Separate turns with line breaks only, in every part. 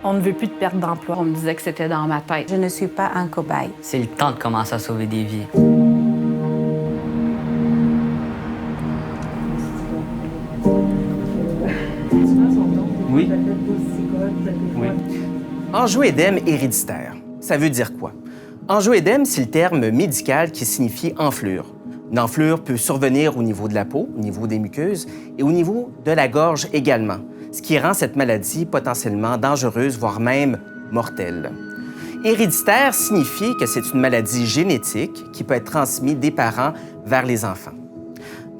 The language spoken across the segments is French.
On ne veut plus de perte d'emploi. On me disait que c'était dans ma tête.
Je ne suis pas un cobaye.
C'est le temps de commencer à sauver des vies.
Oui. Oui. Angioédème héréditaire, ça veut dire quoi? Angioédème, c'est le terme médical qui signifie enflure. Une enflure peut survenir au niveau de la peau, au niveau des muqueuses et au niveau de la gorge également, ce qui rend cette maladie potentiellement dangereuse, voire même mortelle. Héréditaire signifie que c'est une maladie génétique qui peut être transmise des parents vers les enfants.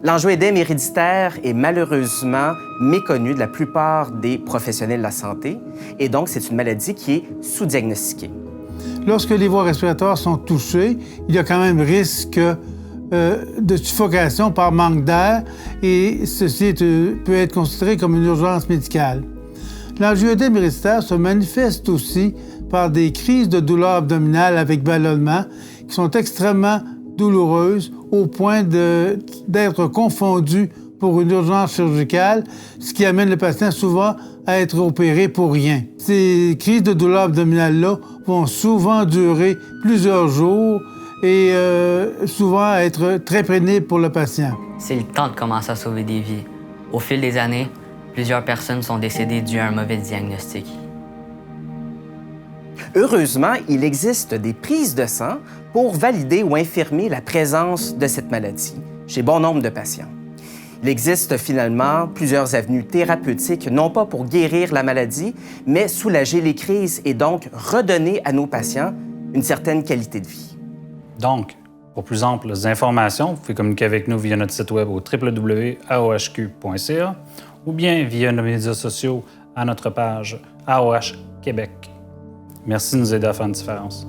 L'angioédème héréditaire est malheureusement méconnu de la plupart des professionnels de la santé et donc c'est une maladie qui est sous-diagnostiquée.
Lorsque les voies respiratoires sont touchées, il y a quand même risque de suffocation par manque d'air et ceci peut être considéré comme une urgence médicale. L'angioédème héréditaire se manifeste aussi par des crises de douleur abdominale avec ballonnement qui sont extrêmement douloureuses au point d'être confondues pour une urgence chirurgicale, ce qui amène le patient souvent à être opéré pour rien. Ces crises de douleur abdominale-là vont souvent durer plusieurs jours et souvent être très pénibles pour le patient.
C'est le temps de commencer à sauver des vies. Au fil des années, plusieurs personnes sont décédées dû à un mauvais diagnostic.
Heureusement, il existe des prises de sang pour valider ou infirmer la présence de cette maladie chez bon nombre de patients. Il existe finalement plusieurs avenues thérapeutiques, non pas pour guérir la maladie, mais soulager les crises et donc redonner à nos patients une certaine qualité de vie.
Donc, pour plus amples informations, vous pouvez communiquer avec nous via notre site web au www.aohq.ca ou bien via nos médias sociaux à notre page AOH Québec. Merci de nous aider à faire une différence.